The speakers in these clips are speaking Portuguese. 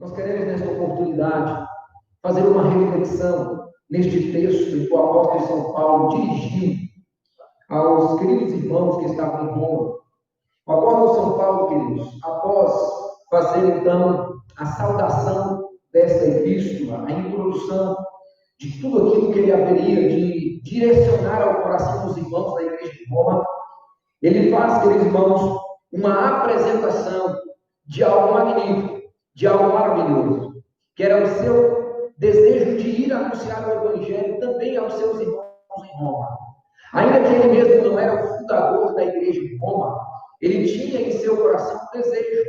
Nós queremos, nesta oportunidade, fazer uma reflexão neste texto em que o apóstolo São Paulo dirigiu aos queridos irmãos que estavam em Roma. O apóstolo São Paulo, queridos, após fazer então a saudação desta epístola, a introdução de tudo aquilo que ele haveria de direcionar ao coração dos irmãos da igreja de Roma, ele faz, queridos irmãos, uma apresentação de algo magnífico, de algo maravilhoso, que era o seu desejo de ir anunciar o evangelho também aos seus irmãos em Roma. Ainda que ele mesmo não era o fundador da igreja de Roma, ele tinha em seu coração o desejo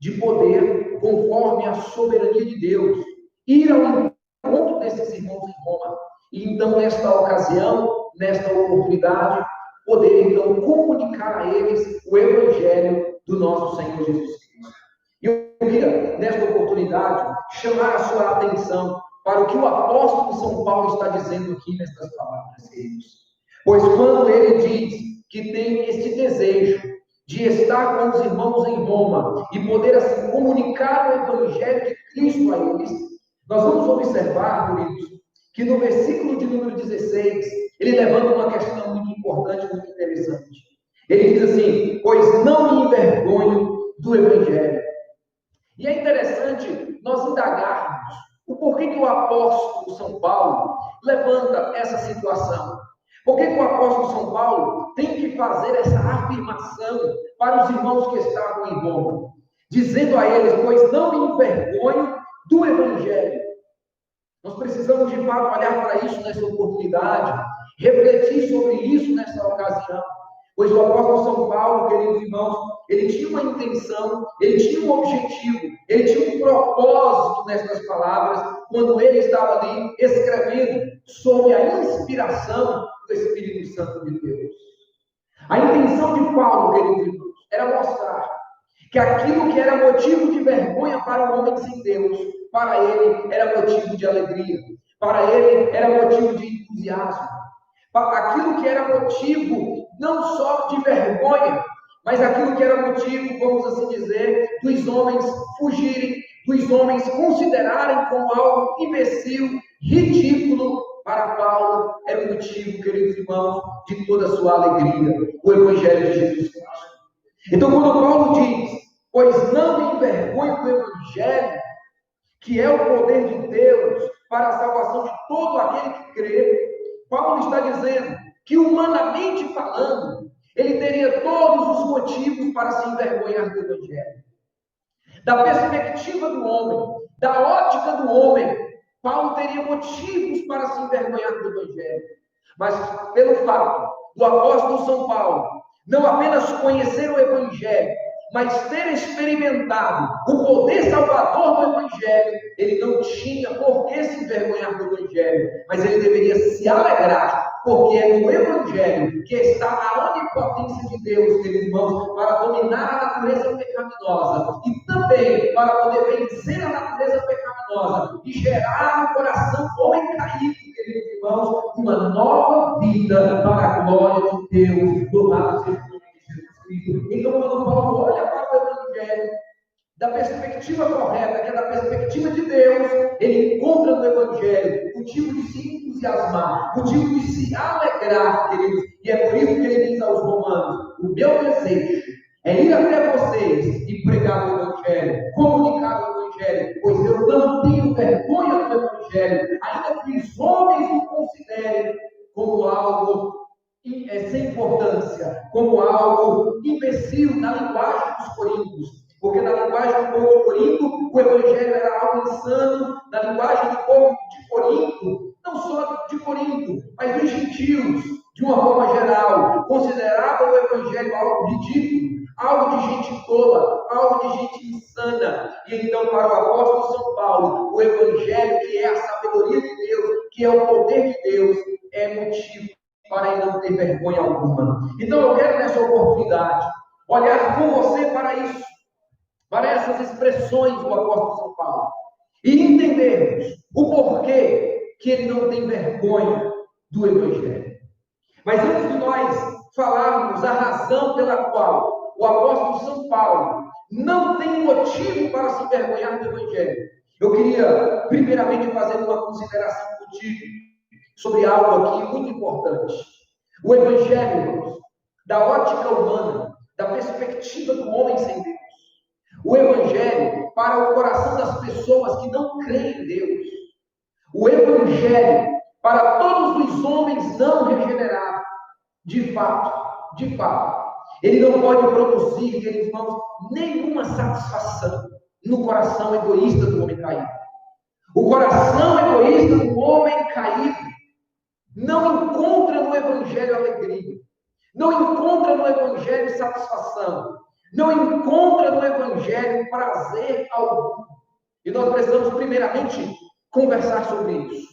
de poder, conforme a soberania de Deus, ir ao encontro desses irmãos em Roma. E então, nesta ocasião, nesta oportunidade, poder então comunicar a eles o evangelho do nosso Senhor Jesus Cristo. E eu queria, nesta oportunidade, chamar a sua atenção para o que o apóstolo São Paulo está dizendo aqui nestas palavras, queridos. Pois quando ele diz que tem este desejo de estar com os irmãos em Roma e poder assim comunicar o evangelho de Cristo a eles, nós vamos observar, queridos, que no versículo de número 16, ele levanta uma questão muito importante, muito interessante. Ele diz assim: pois não me envergonho do evangelho. E é interessante nós indagarmos o porquê que o apóstolo São Paulo levanta essa situação. Por que o apóstolo São Paulo tem que fazer essa afirmação para os irmãos que estavam em Roma, dizendo a eles: pois não me envergonho do evangelho. Nós precisamos de fato olhar para isso nessa oportunidade, refletir sobre isso nessa ocasião, pois o apóstolo São Paulo, queridos irmãos, ele tinha uma intenção, ele tinha um objetivo, ele tinha um propósito nessas palavras, quando ele estava ali escrevendo sob a inspiração do Espírito Santo de Deus. A intenção de Paulo, queridos irmãos, era mostrar que aquilo que era motivo de vergonha para o homem sem Deus, para ele era motivo de alegria, para ele era motivo de entusiasmo. Aquilo que era motivo não só de vergonha, mas aquilo que era motivo, vamos assim dizer, dos homens fugirem, dos homens considerarem como algo imbecil, ridículo, para Paulo era o motivo, queridos irmãos, de toda a sua alegria, o Evangelho de Jesus Cristo. Então, quando Paulo diz: pois não me envergonho do Evangelho, que é o poder de Deus para a salvação de todo aquele que crê, Paulo está dizendo que, humanamente falando, ele teria todos os motivos para se envergonhar do Evangelho. Da perspectiva do homem, da ótica do homem, Paulo teria motivos para se envergonhar do Evangelho. Mas pelo fato do apóstolo São Paulo não apenas conhecer o Evangelho, mas ter experimentado o poder salvador do Evangelho, ele não tinha por que se envergonhar do Evangelho, mas ele deveria se alegrar, porque é no Evangelho que está a onipotência de Deus, queridos irmãos, para dominar a natureza pecaminosa e também para poder vencer a natureza pecaminosa e gerar no coração do homem caído, queridos irmãos, uma nova vida para a glória de Deus, louvado seja o nome de Jesus Cristo. Então, quando Paulo olha para o Evangelho da perspectiva correta, que é da perspectiva de Deus, ele encontra no Evangelho motivo de se entusiasmar, motivo de se alegrar, queridos. E é por isso que ele diz aos romanos: o meu desejo é ir até vocês e pregar o Evangelho, comunicar o Evangelho, pois eu não tenho vergonha do Evangelho, ainda que os homens o considerem como algo sem importância, como algo imbecil na linguagem dos coríntios. Porque na linguagem do povo de Corinto, o Evangelho era algo insano. Na linguagem do povo de Corinto, não só de Corinto, mas dos gentios, de uma forma geral, consideravam o Evangelho algo ridículo, algo de gente tola, algo de gente insana. E então, para o apóstolo São Paulo, o Evangelho, que é a sabedoria de Deus, que é o poder de Deus, é motivo para ele não ter vergonha alguma. Então, eu quero nessa oportunidade olhar com você para isso, para essas expressões do apóstolo São Paulo, e entendermos o porquê que ele não tem vergonha do Evangelho. Mas antes de nós falarmos a razão pela qual o apóstolo São Paulo não tem motivo para se envergonhar do Evangelho, Eu queria, primeiramente, fazer uma consideração contigo sobre algo aqui muito importante. O Evangelho, irmãos, da ótica humana, da perspectiva do homem sem Deus. O Evangelho para o coração das pessoas que não creem em Deus. O Evangelho para todos os homens não regenerados. De fato, ele não pode produzir, queridos irmãos, nenhuma satisfação no coração egoísta do homem caído. O coração egoísta do homem caído não encontra no Evangelho alegria, não encontra no Evangelho satisfação, não encontra no Evangelho prazer algum. E nós precisamos primeiramente conversar sobre isso.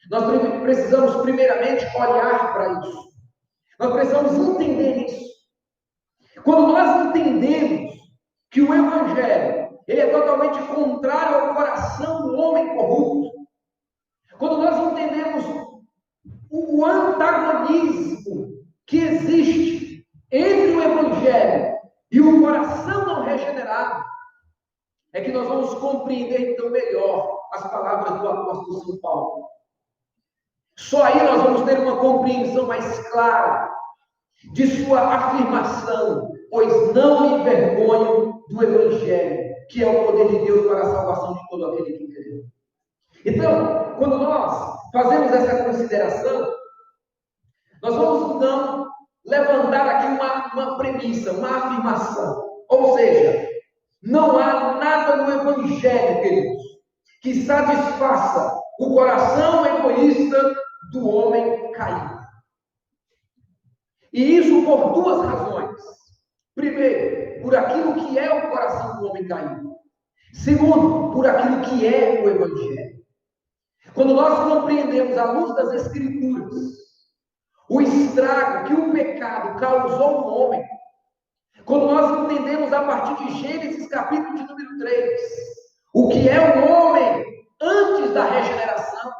Nós precisamos primeiramente olhar para isso. Nós precisamos entender isso. Quando nós entendemos que o Evangelho ele é totalmente contrário ao coração do homem corrupto, quando nós entendemos o antagonismo que existe entre o Evangelho e o coração não regenerado, é que nós vamos compreender então melhor as palavras do apóstolo São Paulo. Só aí nós vamos ter uma compreensão mais clara de sua afirmação, pois não me envergonho do Evangelho, que é o poder de Deus para a salvação de todo aquele que crê. Então, quando nós fazemos essa consideração, nós vamos então levantar aqui uma premissa, uma afirmação. Ou seja, não há nada no Evangelho, queridos, que satisfaça o coração egoísta do homem caído. E isso por duas razões. Primeiro, por aquilo que é o coração do homem caído. Segundo, por aquilo que é o Evangelho. Quando nós compreendemos à luz das Escrituras o estrago que o pecado causou no homem, quando nós entendemos a partir de Gênesis capítulo de número 3, o que é o homem antes da regeneração,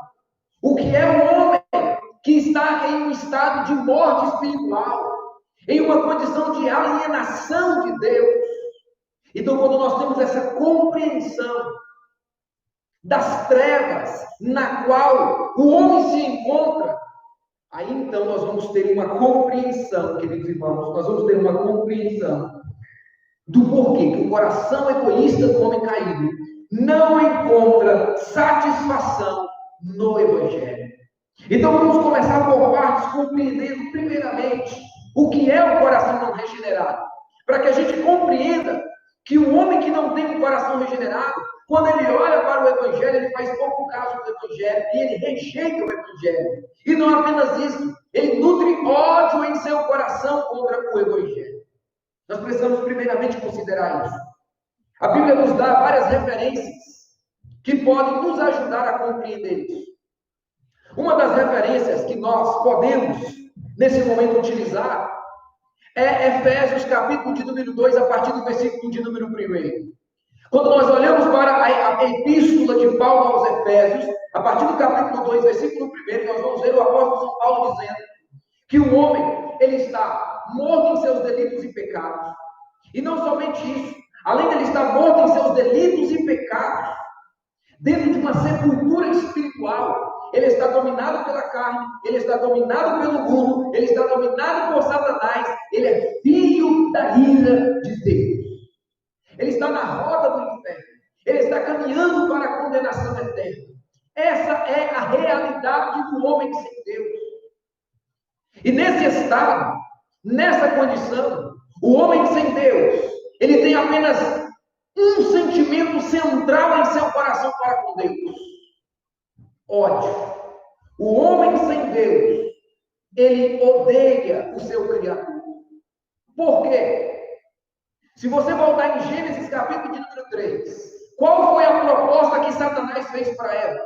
o que é o homem que está em um estado de morte espiritual, em uma condição de alienação de Deus. Então, quando nós temos essa compreensão das trevas na qual o homem se encontra, aí então nós vamos ter uma compreensão, queridos irmãos, nós vamos ter uma compreensão do porquê que o coração egoísta do homem caído não encontra satisfação no Evangelho. Então vamos começar por partes, compreendendo primeiramente o que é o coração não regenerado, para que a gente compreenda que o homem que não tem um coração regenerado, quando ele olha para o Evangelho, ele faz pouco caso do Evangelho e ele rejeita o Evangelho. E não apenas isso, ele nutre ódio em seu coração contra o Evangelho. Nós precisamos primeiramente considerar isso. A Bíblia nos dá várias referências que podem nos ajudar a compreender isso. Uma das referências que nós podemos, nesse momento, utilizar é Efésios, capítulo de número 2, a partir do versículo de número 1. Quando nós olhamos para a epístola de Paulo aos Efésios, a partir do capítulo 2, versículo 1, nós vamos ver o apóstolo São Paulo dizendo que o homem, ele está morto em seus delitos e pecados. E não somente isso, além de ele estar morto em seus delitos e pecados, dentro de uma sepultura espiritual, ele está dominado pela carne, ele está dominado pelo mundo, ele está dominado por Satanás, ele é filho da ira de Deus. Ele está na roda do inferno, ele está caminhando para a condenação eterna. Essa é a realidade do homem sem Deus. E nesse estado, nessa condição, o homem sem Deus, ele tem apenas um sentimento central em seu coração para com Deus: ódio. O homem sem Deus, ele odeia o seu Criador. Por quê? Se você voltar em Gênesis capítulo de número 3, qual foi a proposta que Satanás fez para Eva?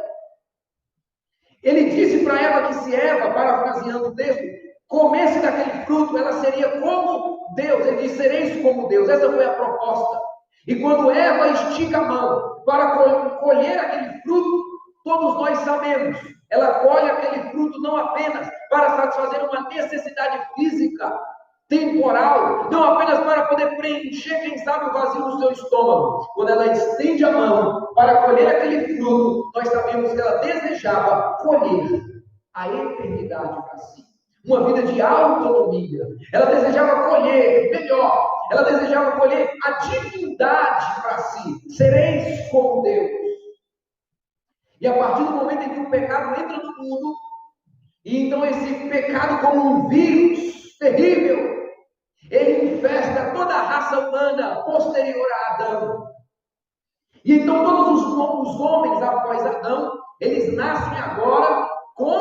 Ele disse para Eva que se Eva, parafraseando o texto, comesse daquele fruto, ela seria como Deus. Ele disse: sereis como Deus. Essa foi a proposta. E quando Eva estica a mão para colher aquele fruto, todos nós sabemos, ela colhe aquele fruto não apenas para satisfazer uma necessidade física, temporal, não apenas para poder preencher, quem sabe, o vazio do seu estômago. Quando ela estende a mão para colher aquele fruto, nós sabemos que ela desejava colher a eternidade para si. Uma vida de autonomia. Ela desejava colher melhor. Ela desejava colher a divindade para si. Sereis como Deus. E a partir do momento em que o pecado entra no mundo, e então esse pecado, como um vírus terrível, ele infesta toda a raça humana posterior a Adão. E então todos os homens após Adão, eles nascem agora com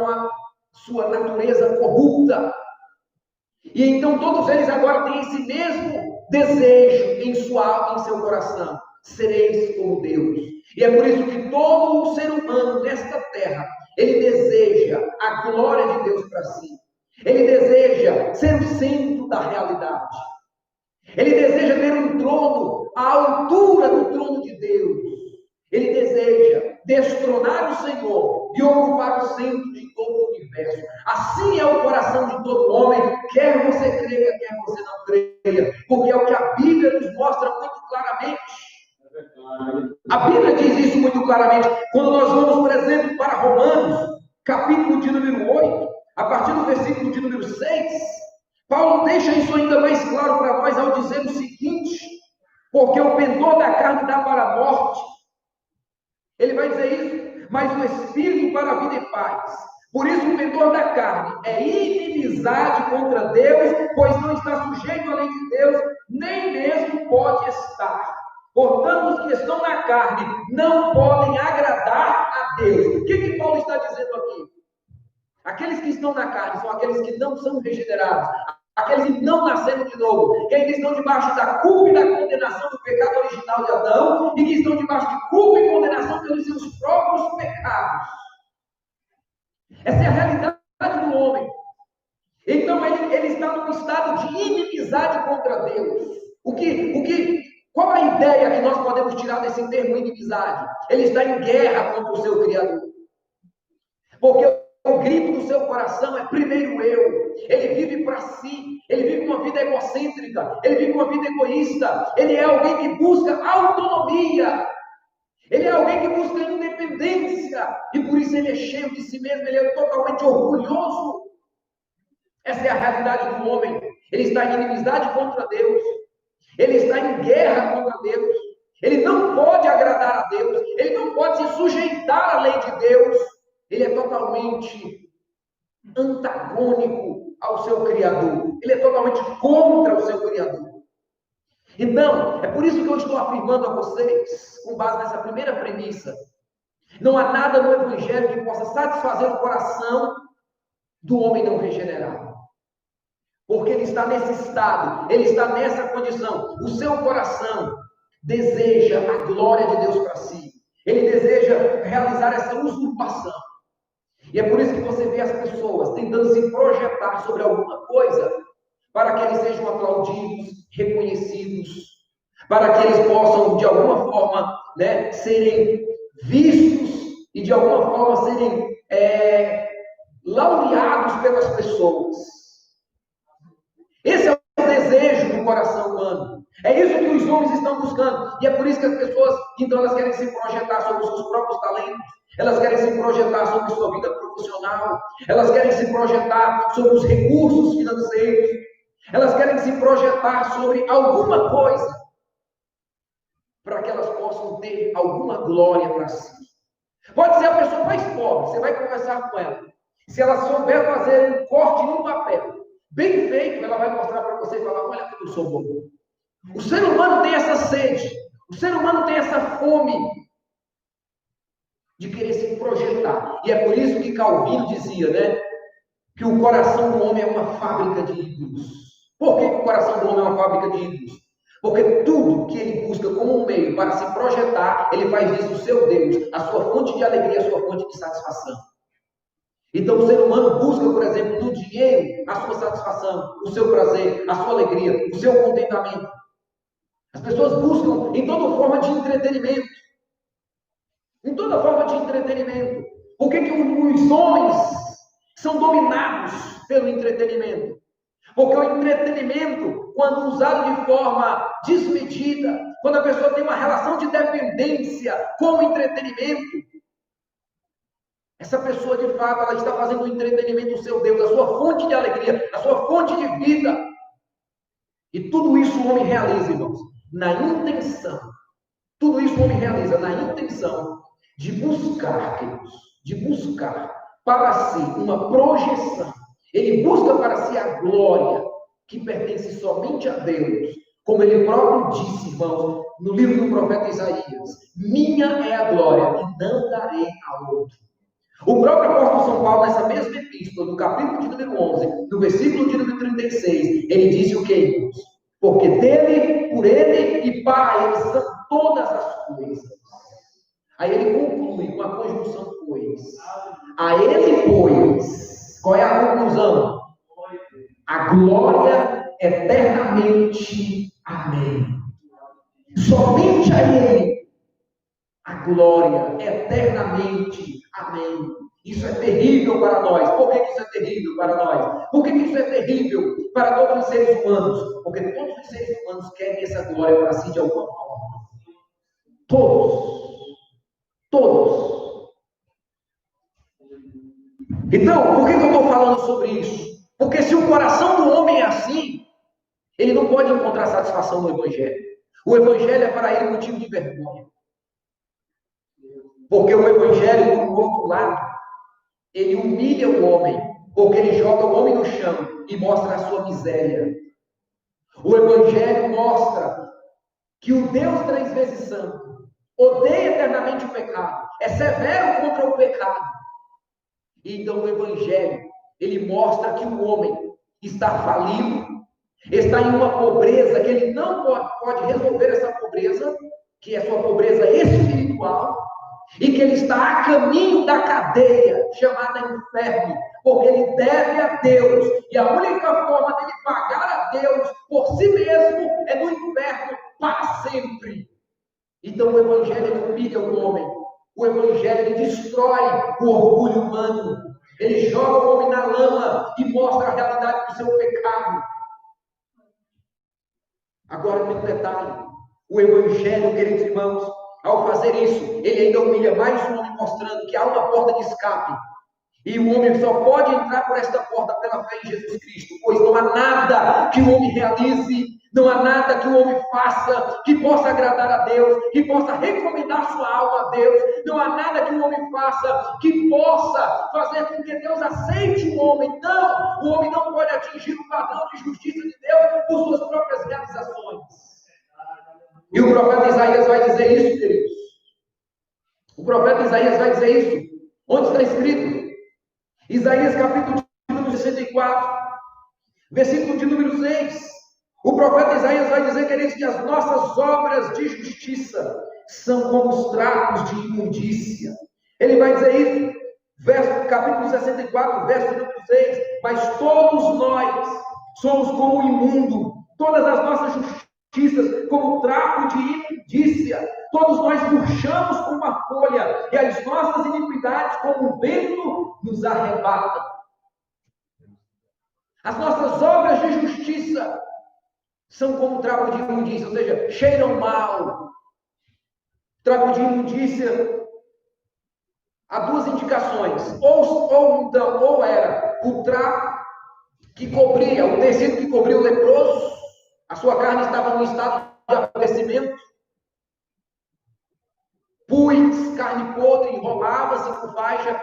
a sua natureza corrupta. E então todos eles agora têm esse mesmo desejo em sua alma, em seu coração: sereis como Deus. E é por isso que todo o ser humano nesta terra, ele deseja a glória de Deus para si. Ele deseja ser o centro da realidade. Ele deseja ter um trono à altura do trono de Deus. Ele deseja destronar o Senhor e ocupar o centro de todo o universo. Assim é o coração de todo homem, quer você creia, quer você não creia, porque é o que a Bíblia nos mostra muito claramente. A Bíblia diz isso muito claramente. Quando nós vamos, por exemplo, para Romanos, capítulo de número 8, a partir do versículo de número 6, Paulo deixa isso ainda mais claro para nós ao dizer o seguinte: porque o pendor da carne dá para a morte. Ele vai dizer isso, mas o Espírito para a vida e paz. Por isso o pendor da carne é inimizade contra Deus, pois não está sujeito à lei de Deus, nem mesmo pode estar. Portanto, os que estão na carne não podem agradar a Deus. O que Paulo está dizendo aqui? Aqueles que estão na carne são aqueles que não são regenerados, aqueles que não nasceram de novo, que ainda estão debaixo da culpa e da condenação do pecado original de Adão, e que estão debaixo de culpa e condenação pelos seus próprios pecados. Essa é a realidade do homem. Então ele está num estado de inimizade contra Deus. Qual a ideia que nós podemos tirar desse termo inimizade? Ele está em guerra contra o seu Criador. Porque o grito do seu coração é primeiro eu. Ele vive para si. Ele vive uma vida egocêntrica. Ele vive uma vida egoísta. Ele é alguém que busca autonomia. Ele é alguém que busca independência. E por isso ele é cheio de si mesmo. Ele é totalmente orgulhoso. Essa é a realidade do homem. Ele está em inimizade contra Deus. Ele está em guerra contra Deus. Ele não pode agradar a Deus. Ele não pode se sujeitar à lei de Deus. Ele é totalmente antagônico ao seu Criador. Ele é totalmente contra o seu Criador. Então, é por isso que eu estou afirmando a vocês, com base nessa primeira premissa, não há nada no Evangelho que possa satisfazer o coração do homem não regenerado. Porque ele está nesse estado, ele está nessa condição. O seu coração deseja a glória de Deus para si. Ele deseja realizar essa usurpação. E é por isso que você vê as pessoas tentando se projetar sobre alguma coisa para que eles sejam aplaudidos, reconhecidos, para que eles possam, de alguma forma, serem vistos e, de alguma forma, serem laureados pelas pessoas. Esse é o desejo do coração humano. É isso que os homens estão buscando. E é por isso que as pessoas, então, elas querem se projetar sobre os seus próprios talentos. Elas querem se projetar sobre sua vida profissional. Elas querem se projetar sobre os recursos financeiros. Elas querem se projetar sobre alguma coisa para que elas possam ter alguma glória para si. Pode ser a pessoa mais pobre. Você vai conversar com ela. Se ela souber fazer um corte num papel bem feito, ela vai mostrar para você e falar: olha como eu sou bom. O ser humano tem essa sede. O ser humano tem essa fome de querer se projetar. E é por isso que Calvino dizia, que o coração do homem é uma fábrica de ídolos. Por que o coração do homem é uma fábrica de ídolos? Porque tudo que ele busca como um meio para se projetar, ele faz disso o seu Deus, a sua fonte de alegria, a sua fonte de satisfação. Então o ser humano busca, por exemplo, no dinheiro a sua satisfação, o seu prazer, a sua alegria, o seu contentamento. As pessoas buscam em toda forma de entretenimento. Em toda forma de entretenimento. Por que os homens são dominados pelo entretenimento. Porque o entretenimento, quando usado de forma desmedida, quando a pessoa tem uma relação de dependência com o entretenimento, essa pessoa, de fato, ela está fazendo o entretenimento o seu Deus, a sua fonte de alegria, a sua fonte de vida. E tudo isso o homem realiza, irmãos, na intenção. Tudo isso o homem realiza na intenção de buscar, queridos, de buscar para si uma projeção. Ele busca para si a glória que pertence somente a Deus. Como ele próprio disse, irmãos, no livro do profeta Isaías: minha é a glória e não darei a outro. O próprio apóstolo São Paulo, nessa mesma epístola, no capítulo de número 11, no versículo de número 36, ele disse o que, irmãos? Porque dele, por ele e para ele são todas as coisas. Aí ele conclui com a conjunção pois. A ele, pois, qual é a conclusão? A glória eternamente. Amém. Somente a ele a glória eternamente. Amém. Isso é terrível para nós. Por que isso é terrível para nós? Por que isso é terrível para todos os seres humanos? Porque todos os seres humanos querem essa glória para si de alguma forma. Todos. Todos. Então, por que eu estou falando sobre isso? Porque se o coração do homem é assim, ele não pode encontrar satisfação no Evangelho. O Evangelho é para ele motivo de vergonha. Porque o Evangelho, do outro lado, ele humilha o homem, porque ele joga o homem no chão e mostra a sua miséria. O Evangelho mostra que o Deus 3 vezes santo odeia eternamente o pecado, é severo contra o pecado. E então o Evangelho, ele mostra que o homem está falido, está em uma pobreza que ele não pode resolver essa pobreza, que é sua pobreza espiritual, e que ele está a caminho da cadeia chamada inferno, porque ele deve a Deus, e a única forma dele pagar a Deus por si mesmo é no inferno para sempre. Então o Evangelho ele humilha o homem, o Evangelho ele destrói o orgulho humano, ele joga o homem na lama e mostra a realidade do seu pecado. Agora tem um detalhe: o Evangelho, queridos irmãos, ao fazer isso, ele ainda humilha mais o homem, mostrando que há uma porta de escape. E o homem só pode entrar por esta porta pela fé em Jesus Cristo, pois não há nada que o homem realize, não há nada que o homem faça que possa agradar a Deus, que possa recomendar sua alma a Deus. Não há nada que o homem faça que possa fazer com que Deus aceite o homem. Não, o homem não pode atingir o padrão de justiça de Deus por suas próprias realizações. E o profeta Isaías vai dizer isso, queridos. O profeta Isaías vai dizer isso. Onde está escrito? Isaías capítulo de número 64, versículo de número 6. O profeta Isaías vai dizer, queridos, que as nossas obras de justiça são como os trapos de imundícia. Ele vai dizer isso, capítulo 64, verso número 6. Mas todos nós somos como o imundo, todas as nossas justiças como trapo de imundícia. Todos nós murchamos como uma folha, e as nossas iniquidades, como um vento, nos arrebatam. As nossas obras de justiça são como trapo de imundícia, ou seja, cheiram mal. Trapo de imundícia, há duas indicações: ou era o trapo que cobria, o tecido que cobria o leproso, a sua carne estava no estado de apodrecimento, pus, carne podre, enrolava-se com faixa,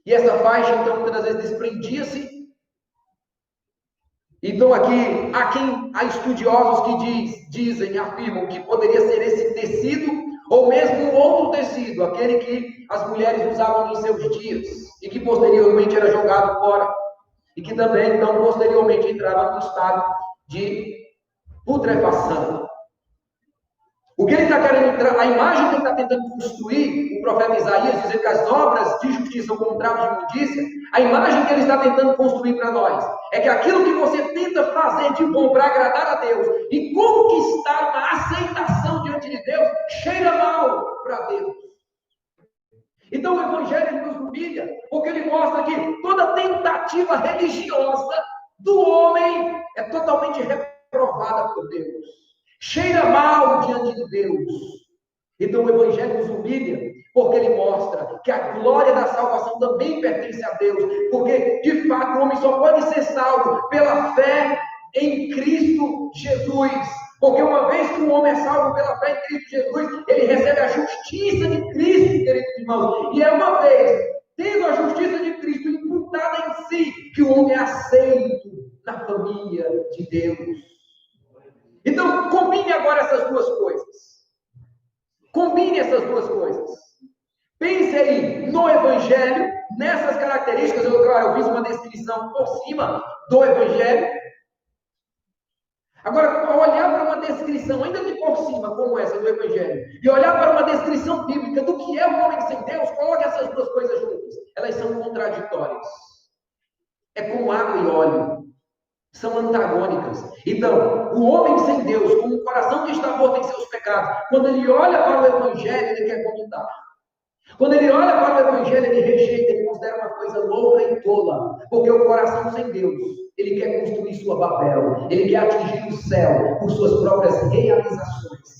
e essa faixa, então, muitas vezes desprendia-se. Então, aqui, há estudiosos que dizem, afirmam que poderia ser esse tecido, ou mesmo um outro tecido, aquele que as mulheres usavam em seus dias, e que posteriormente era jogado fora, e que também, então, posteriormente entrava no estado de putrefação. O que ele está querendo entrar, a imagem que ele está tentando construir, o profeta Isaías, dizer que as obras de justiça são como trapo de imundícia, a imagem que ele está tentando construir para nós é que aquilo que você tenta fazer de bom para agradar a Deus e conquistar uma aceitação diante de Deus, cheira mal para Deus. Então o Evangelho nos humilha, porque ele mostra que toda tentativa religiosa do homem é totalmente reprovada por Deus. Cheira mal diante de Deus. Então o Evangelho nos humilha, porque ele mostra que a glória da salvação também pertence a Deus, porque de fato o homem só pode ser salvo pela fé em Cristo Jesus. Porque uma vez que o homem é salvo pela fé em Cristo Jesus, ele recebe a justiça de Cristo, queridos irmãos. E é uma vez, tendo a justiça de Cristo imputada em si, que o homem é aceito na família de Deus. Então, combine agora essas duas coisas. Combine essas duas coisas. Pense aí no Evangelho, nessas características. Eu fiz uma descrição por cima do Evangelho. Agora, ao olhar para uma descrição, ainda de por cima, como essa do Evangelho, e olhar para uma descrição bíblica do que é o homem sem Deus, coloque essas duas coisas juntas. Elas são contraditórias. É como água e óleo. São antagônicas. Então, o homem sem Deus, com o coração que está morto em seus pecados, quando ele olha para o Evangelho, ele quer comunidade. Quando ele olha para o Evangelho, ele rejeita, ele considera uma coisa louca e tola. Porque o coração sem Deus, ele quer construir sua Babel, ele quer atingir o céu por suas próprias realizações.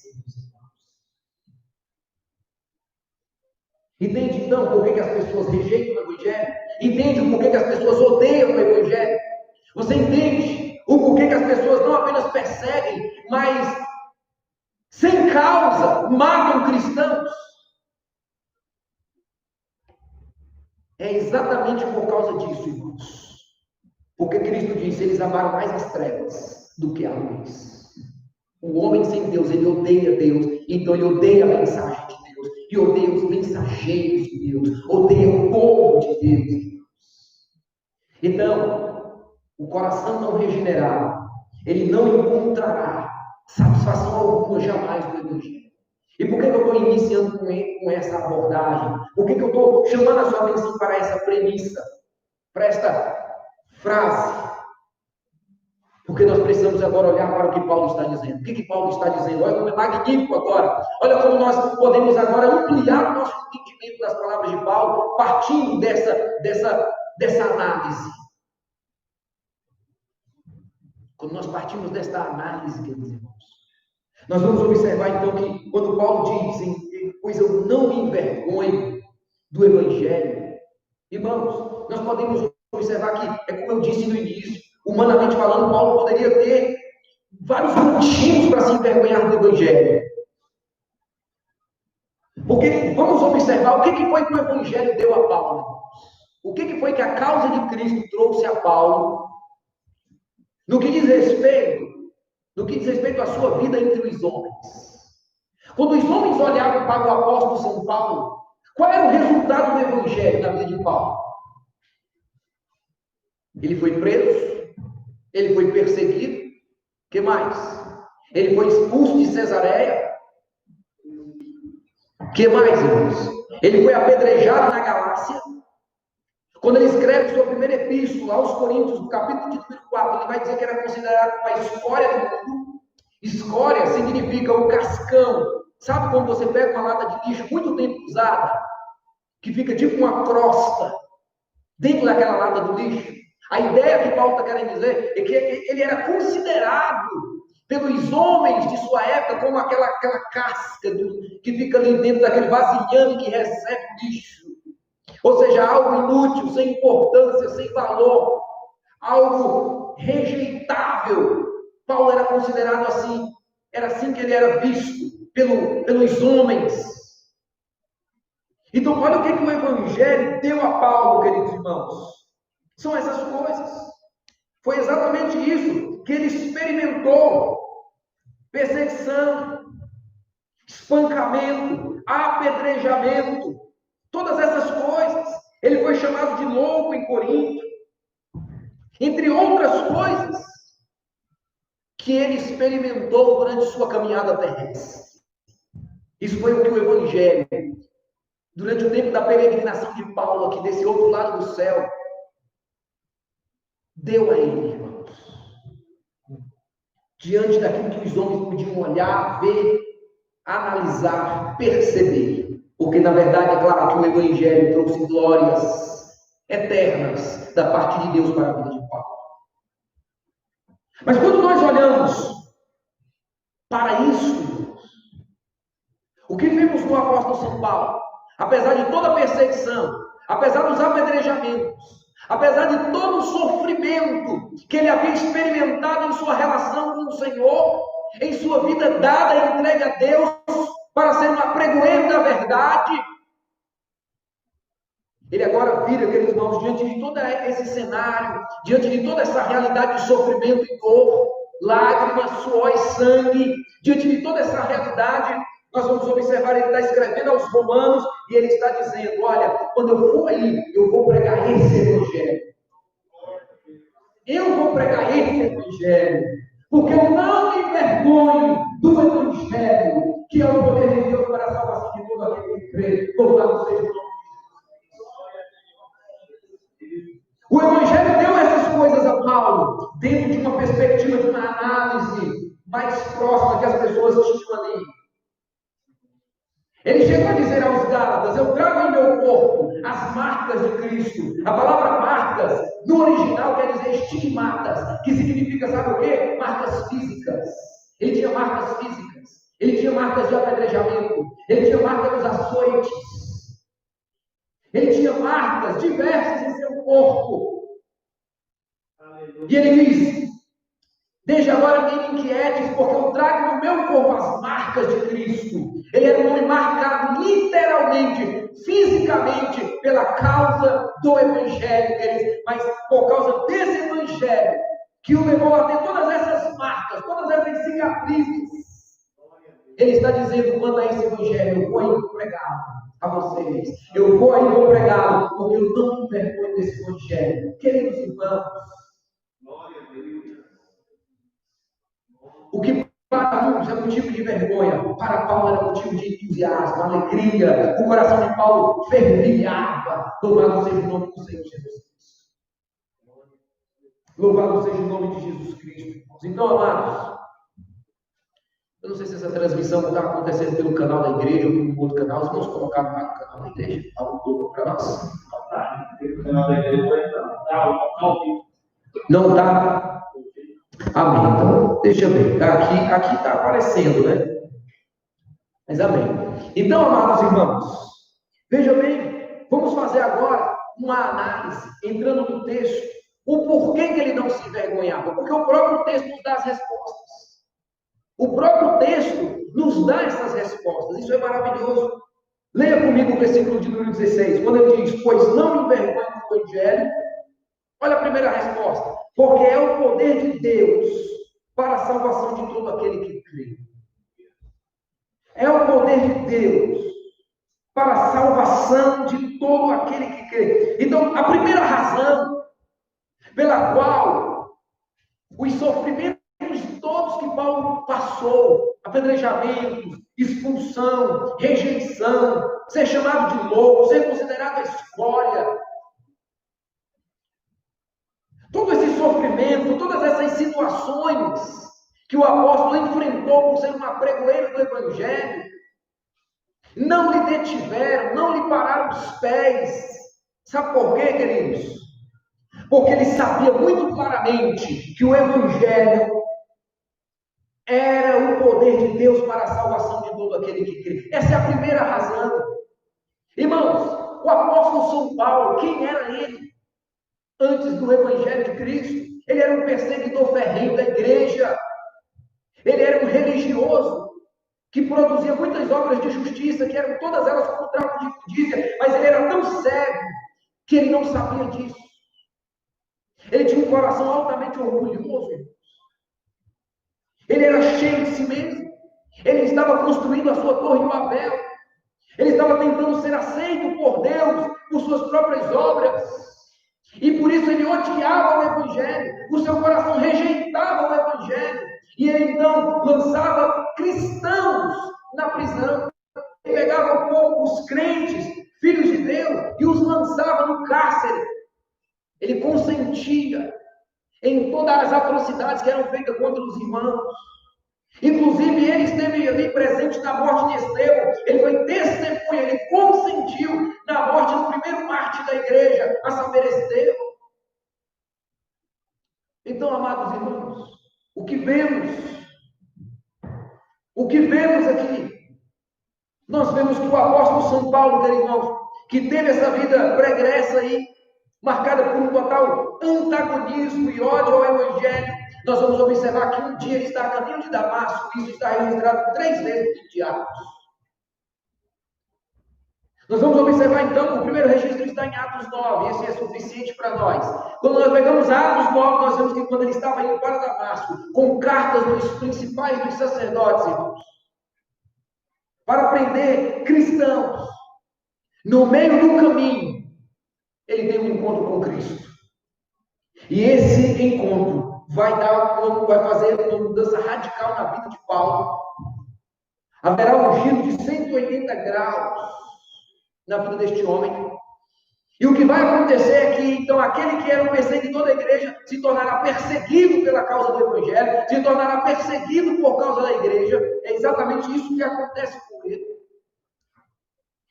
Entende então por que as pessoas rejeitam o Evangelho? Entende por que as pessoas odeiam o Evangelho? Você entende o porquê que as pessoas não apenas perseguem, mas sem causa matam cristãos? É exatamente por causa disso, irmãos. Porque Cristo disse: eles amaram mais as trevas do que a luz. O homem sem Deus, ele odeia Deus, então ele odeia a mensagem de Deus, e odeia os mensageiros de Deus, odeia o povo de Deus. Então, o coração não regenerado, ele não encontrará satisfação alguma jamais do Evangelho. E por que eu estou iniciando com essa abordagem? Por que eu estou chamando a sua atenção para essa premissa, para esta frase? Porque nós precisamos agora olhar para o que Paulo está dizendo. O que Paulo está dizendo? Olha como é magnífico agora. Olha como nós podemos agora ampliar o nosso entendimento das palavras de Paulo, partindo dessa análise. Quando nós partimos desta análise, queridos irmãos, nós vamos observar então que quando Paulo diz, pois eu não me envergonho do Evangelho, irmãos, nós podemos observar que, é como eu disse no início, humanamente falando, Paulo poderia ter vários motivos para se envergonhar do Evangelho. Porque vamos observar o que foi que o Evangelho deu a Paulo. O que foi que a causa de Cristo trouxe a Paulo no que diz respeito à sua vida entre os homens. Quando os homens olhavam para o apóstolo São Paulo, qual era o resultado do Evangelho na vida de Paulo? Ele foi preso, ele foi perseguido, o que mais? Ele foi expulso de Cesareia, o que mais, irmãos? Ele foi apedrejado na Galácia. Quando ele escreve sua primeira epístola aos Coríntios, no capítulo de número 4, ele vai dizer que era considerado uma escória do mundo. Escória significa o cascão. Sabe quando você pega uma lata de lixo muito tempo usada, que fica tipo uma crosta dentro daquela lata do lixo? A ideia que Paulo está querendo dizer é que ele era considerado pelos homens de sua época como aquela casca que fica ali dentro daquele vasilhame que recebe o lixo. Ou seja, algo inútil, sem importância, sem valor, algo rejeitável. Paulo era considerado assim, era assim que ele era visto pelos homens. Então, olha o que o Evangelho deu a Paulo, queridos irmãos. São essas coisas. Foi exatamente isso que ele experimentou: perseguição, espancamento, apedrejamento. Todas essas coisas. Ele foi chamado de louco em Corinto. Entre outras coisas que ele experimentou durante sua caminhada terrestre. Isso foi o que o Evangelho, durante o tempo da peregrinação de Paulo aqui desse outro lado do céu, deu a ele, irmãos. Diante daquilo que os homens podiam olhar, ver, analisar, perceber. Porque, na verdade, é claro que o Evangelho trouxe glórias eternas da parte de Deus para a vida de Paulo. Mas quando nós olhamos para isso, o que vemos no apóstolo São Paulo, apesar de toda a perseguição, apesar dos apedrejamentos, apesar de todo o sofrimento que ele havia experimentado em sua relação com o Senhor, em sua vida dada e entregue a Deus, para ser um apregoeiro da verdade, ele agora vira, queridos irmãos, diante de todo esse cenário, diante de toda essa realidade de sofrimento e dor, lágrimas, suor e sangue, diante de toda essa realidade, nós vamos observar, ele está escrevendo aos Romanos, e ele está dizendo, olha, quando eu for aí, eu vou pregar esse Evangelho. Eu vou pregar esse Evangelho, porque eu não me envergonho do Evangelho, que é o poder de Deus para a salvação de todo aquele que crê. Louvado seja o nome de Jesus. O Evangelho deu essas coisas a Paulo, dentro de uma perspectiva, de uma análise mais próxima que as pessoas tinham ali. Ele chegou a dizer aos Gálatas, eu trago em meu corpo as marcas de Cristo. A palavra marcas, no original, quer dizer estigmatas, que significa, sabe o quê? Marcas físicas. Ele tinha marcas físicas. Ele tinha marcas de apedrejamento. Ele tinha marcas dos açoites. Ele tinha marcas diversas em seu corpo. E ele diz, desde agora nem me inquietes, porque eu trago no meu corpo as marcas de Cristo. Ele era um homem marcado literalmente, fisicamente, pela causa do Evangelho, mas por causa desse Evangelho, que o levou a ter todas essas marcas, todas essas cicatrizes. Ele está dizendo, manda esse Evangelho, eu vou aí pregar a vocês. Eu vou aí vou pregá-lo, porque eu não me envergonho desse Evangelho. Queridos irmãos, o que para uns é motivo de vergonha, para Paulo era motivo de entusiasmo, alegria. O coração de Paulo fervilhava. Louvado seja o nome do Senhor Jesus Cristo. Louvado seja o nome de Jesus Cristo. Então, amados, eu não sei se essa transmissão está acontecendo pelo canal da igreja ou pelo outro canal. Vamos colocar lá no canal da igreja. Dá um pouco para nós. O canal da igreja não está. Amém. Então, deixa eu ver. Aqui está aparecendo, né? Mas amém. Então, amados irmãos, veja bem, vamos fazer agora uma análise, entrando no texto, o porquê que ele não se envergonhava. Porque o próprio texto nos dá as respostas. O próprio texto nos dá essas respostas. Isso é maravilhoso. Leia comigo o versículo de número 16. Quando ele diz, pois não me envergonho do Evangelho. Olha a primeira resposta. Porque é o poder de Deus para a salvação de todo aquele que crê. É o poder de Deus para a salvação de todo aquele que crê. Então, a primeira razão pela qual os sofrimentos todos que Paulo passou, apedrejamentos, expulsão, rejeição, ser chamado de louco, ser considerado a escória, todo esse sofrimento, todas essas situações que o apóstolo enfrentou por ser um apregoeiro do Evangelho, não lhe detiveram, não lhe pararam os pés. Sabe por quê, queridos? Porque ele sabia muito claramente que o Evangelho era o poder de Deus para a salvação de todo aquele que crê. Essa é a primeira razão. Irmãos, o apóstolo São Paulo, quem era ele? Antes do Evangelho de Cristo, ele era um perseguidor ferrenho da igreja, ele era um religioso, que produzia muitas obras de justiça, que eram todas elas como o tráfico de imundícia, mas ele era tão cego, que ele não sabia disso. Ele tinha um coração altamente orgulhoso, ele era cheio de si mesmo, ele estava construindo a sua torre de Babel, ele estava tentando ser aceito por Deus, por suas próprias obras, e por isso ele odiava o Evangelho, o seu coração rejeitava o Evangelho, e ele então lançava cristãos na prisão, ele pegava um pouco os crentes, filhos de Deus, e os lançava no cárcere. Ele consentia em todas as atrocidades que eram feitas contra os irmãos. Inclusive, ele esteve ali presente na morte de Estevão. Ele foi testemunha, ele consentiu na morte do primeiro mártir da igreja, a saber, Estevão. Então, amados irmãos, o que vemos aqui? Nós vemos que o apóstolo São Paulo, queridos irmãos, que teve essa vida pregressa aí, marcada por um total antagonismo e ódio ao Evangelho, nós vamos observar que um dia ele está a caminho de Damasco, isso está registrado 3 vezes no livro de Atos. Nós vamos observar então que o primeiro registro está em Atos 9, esse é suficiente para nós. Quando nós pegamos Atos 9, nós vemos que quando ele estava indo para Damasco, com cartas dos principais dos sacerdotes, irmãos, para prender cristãos, no meio do caminho, ele tem um encontro com Cristo. E esse encontro vai fazer uma mudança radical na vida de Paulo. Haverá um giro de 180 graus na vida deste homem. E o que vai acontecer é que, então, aquele que era o perseguidor da igreja se tornará perseguido pela causa do Evangelho, se tornará perseguido por causa da igreja. É exatamente isso que acontece com ele.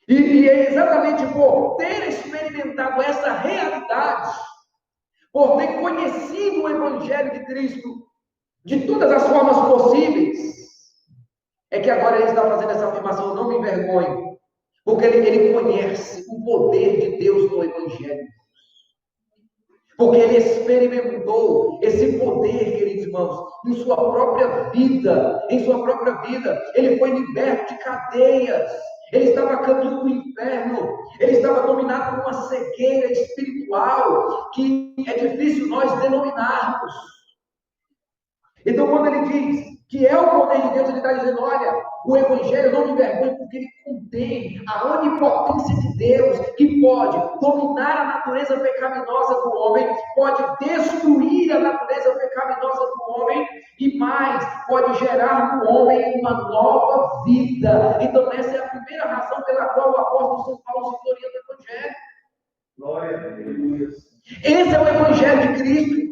E é exatamente por ter experimentado essa realidade, por ter conhecido o Evangelho de Cristo de todas as formas possíveis, é que agora ele está fazendo essa afirmação: não me envergonho, porque ele conhece o poder de Deus no Evangelho. Porque ele experimentou esse poder, queridos irmãos, em sua própria vida. Em sua própria vida, ele foi liberto de cadeias. Ele estava a caminho do inferno. Ele estava dominado por uma cegueira espiritual que é difícil nós denominarmos. Então, quando ele diz que é o poder de Deus, ele está dizendo: olha, o Evangelho não me envergonha, porque ele contém a onipotência de Deus, que pode dominar a natureza pecaminosa do homem, pode destruir a natureza pecaminosa do homem, e mais, pode gerar no homem uma nova vida. Então, essa é a primeira razão pela qual o apóstolo São Paulo se gloria do Evangelho. Glória a Deus. Esse é o Evangelho de Cristo.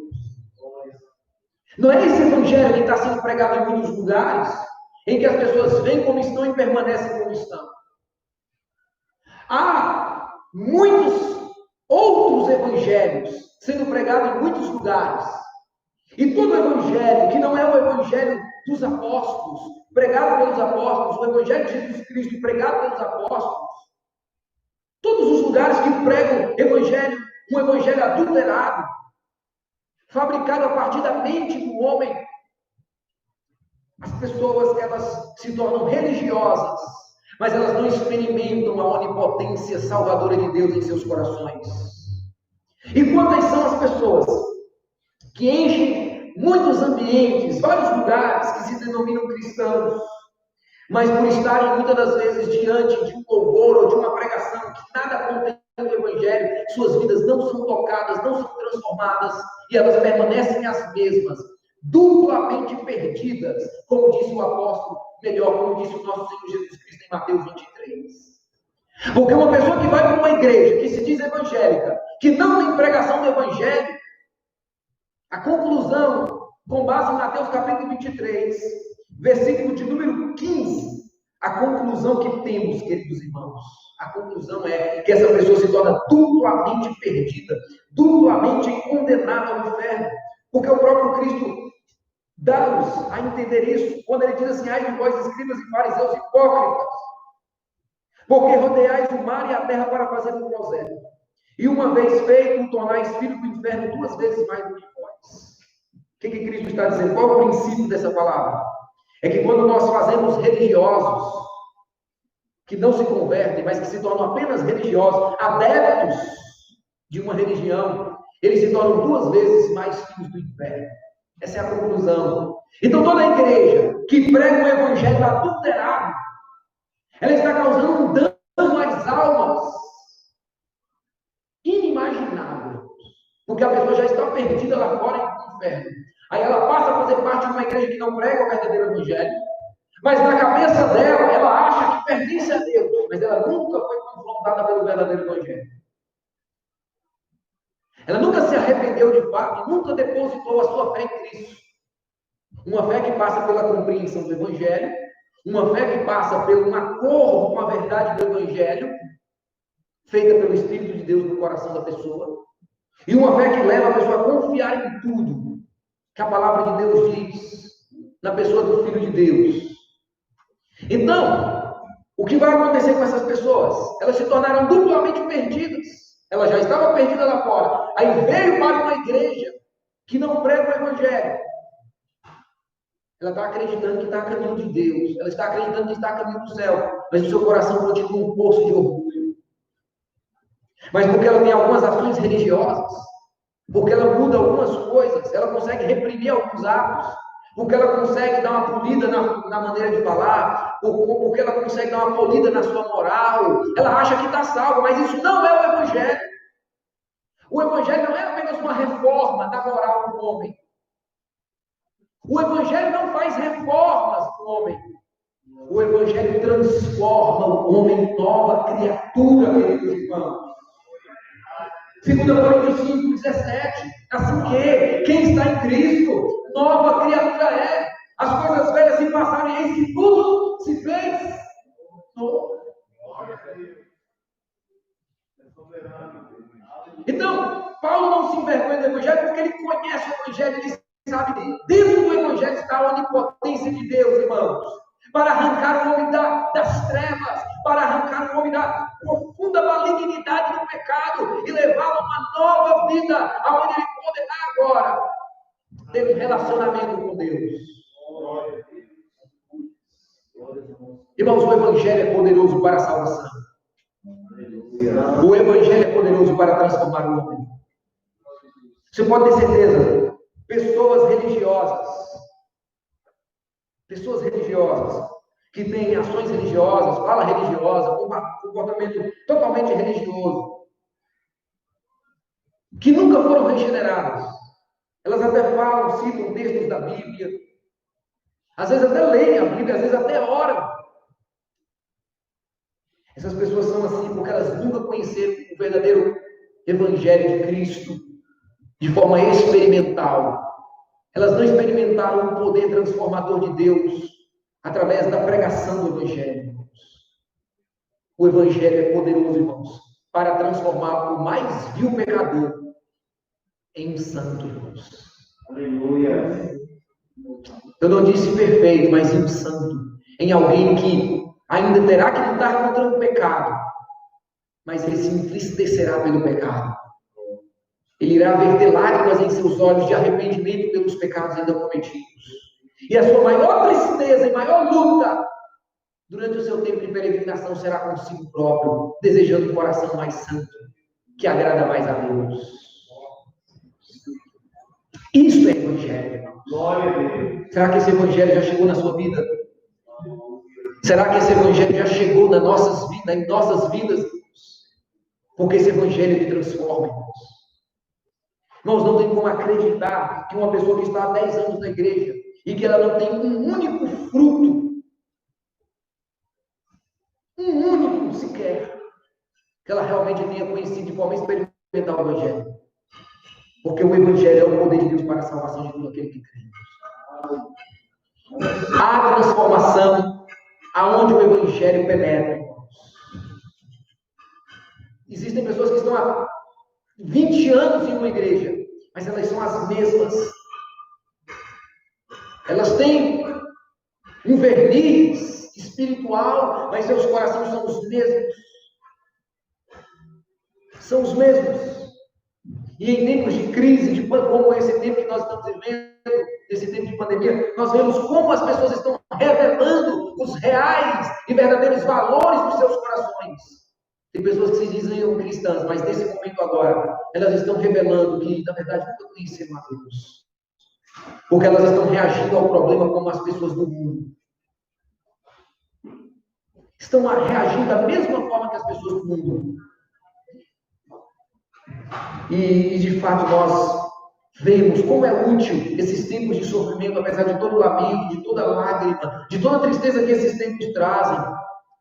Não é esse Evangelho que está sendo pregado em muitos lugares, em que as pessoas vêm como estão e permanecem como estão. Há muitos outros evangelhos sendo pregados em muitos lugares. E todo evangelho que não é o evangelho dos apóstolos, pregado pelos apóstolos, o evangelho de Jesus Cristo pregado pelos apóstolos, todos os lugares que pregam evangelho, um evangelho adulterado, fabricado a partir da mente do homem, as pessoas, elas se tornam religiosas, mas elas não experimentam a onipotência salvadora de Deus em seus corações. E quantas são as pessoas que enchem muitos ambientes, vários lugares que se denominam cristãos, mas por estarem muitas das vezes diante de um louvor ou de uma pregação que nada contém o Evangelho, suas vidas não são tocadas, não são transformadas, e elas permanecem as mesmas, duplamente perdidas, como disse o apóstolo, melhor, como disse o nosso Senhor Jesus Cristo em Mateus 23. Porque uma pessoa que vai para uma igreja que se diz evangélica, que não tem pregação do Evangelho, a conclusão, com base em Mateus capítulo 23, versículo de número 15, a conclusão que temos, queridos irmãos, a conclusão é que essa pessoa se torna duplamente perdida, duplamente condenada ao inferno, porque o próprio Cristo dá-nos a entender isso, quando ele diz assim: ai de vós, escribas e fariseus hipócritas, porque rodeais o mar e a terra para fazer um prosélyto, e uma vez feito, tornais filho do inferno 2 vezes mais do que vós. O que Cristo está dizendo? Qual é o princípio dessa palavra? É que quando nós fazemos religiosos, que não se convertem, mas que se tornam apenas religiosos, adeptos de uma religião, eles se tornam 2 vezes mais filhos do inferno. Essa é a conclusão. Então toda a igreja que prega o evangelho adulterado, ela está causando um dano às almas inimaginável, porque a pessoa já está perdida lá fora no inferno. Aí ela passa a fazer parte de uma igreja que não prega o verdadeiro evangelho, mas na cabeça dela, ela acha que pertence a Deus, mas ela nunca foi confrontada pelo verdadeiro evangelho. Ela nunca se arrependeu de fato, nunca depositou a sua fé em Cristo. Uma fé que passa pela compreensão do Evangelho, uma fé que passa pelo acordo com a verdade do Evangelho, feita pelo Espírito de Deus no coração da pessoa, e uma fé que leva a pessoa a confiar em tudo que a palavra de Deus diz, na pessoa do Filho de Deus. Então, o que vai acontecer com essas pessoas? Elas se tornaram duplamente perdidas. Ela já estava perdida lá fora. Aí veio para uma igreja que não prega o Evangelho. Ela está acreditando que está a caminho de Deus. Ela está acreditando que está a caminho do céu. Mas o seu coração continua um poço de orgulho. Mas porque ela tem algumas ações religiosas, porque ela muda algumas coisas, ela consegue reprimir alguns atos, porque ela consegue dar uma polida na maneira de falar, porque ela consegue dar uma polida na sua moral, ela acha que está salva, mas isso não é o Evangelho. O Evangelho não é apenas uma reforma da moral do homem. O Evangelho não faz reformas no homem. O Evangelho transforma o homem em nova criatura, queridos irmãos. 2 Coríntios 5:17, assim que quem está em Cristo, nova criatura é. As coisas velhas se passaram e eis que tudo se fez novo. Então, Paulo não se envergonha do Evangelho porque ele conhece o Evangelho, ele sabe que dentro do Evangelho está a onipotência de Deus, irmãos, para arrancar o homem das trevas, para arrancar o homem da profunda malignidade do pecado e levá-lo a uma nova vida, aonde ele poderá agora ter um relacionamento com Deus. Irmãos, o Evangelho é poderoso para a salvação. O Evangelho é poderoso para transformar o homem. Você pode ter certeza, pessoas religiosas, que têm ações religiosas, fala religiosa, comportamento totalmente religioso, que nunca foram regeneradas. Elas até falam, citam textos da Bíblia, às vezes até leem a Bíblia, às vezes até oram. Essas pessoas são assim porque elas nunca conheceram o verdadeiro Evangelho de Cristo de forma experimental. Elas não experimentaram o poder transformador de Deus através da pregação do Evangelho, irmãos. O Evangelho é poderoso, irmãos, para transformar o mais vil pecador em um santo, irmãos. Aleluia. Eu não disse perfeito, mas em um santo, em alguém que ainda terá que lutar contra o pecado, mas ele se entristecerá pelo pecado. Ele irá verter lágrimas em seus olhos de arrependimento pelos pecados ainda cometidos. E a sua maior tristeza e maior luta durante o seu tempo de peregrinação será consigo próprio, desejando um coração mais santo, que agrada mais a Deus. Isso é Evangelho. Glória a Deus. Será que esse Evangelho já chegou na sua vida? Será que esse Evangelho já chegou em nossas vidas? Porque esse Evangelho te transforma, irmãos. Nós não temos como acreditar que uma pessoa que está há 10 anos na igreja e que ela não tem um único fruto, um único sequer, que ela realmente tenha conhecido de forma experimental o Evangelho. Porque o Evangelho é o poder de Deus para a salvação de todo aquele que crê. Há transformação aonde o Evangelho penetra. Existem pessoas que estão há 20 anos em uma igreja, mas elas são as mesmas. Elas têm um verniz espiritual, mas seus corações são os mesmos. São os mesmos. E em tempos de crise, como esse tempo que nós estamos vivendo, esse tempo de pandemia, nós vemos como as pessoas estão revelando os reais e verdadeiros valores dos seus corações. Tem pessoas que se dizem cristãs, mas nesse momento agora, elas estão revelando que, na verdade, nunca conheceram a Deus. Porque elas estão reagindo ao problema como as pessoas do mundo. Estão reagindo da mesma forma que as pessoas do mundo. E de fato, nós vemos como é útil esses tempos de sofrimento, apesar de todo lamento, de toda lágrima, de toda tristeza que esses tempos trazem,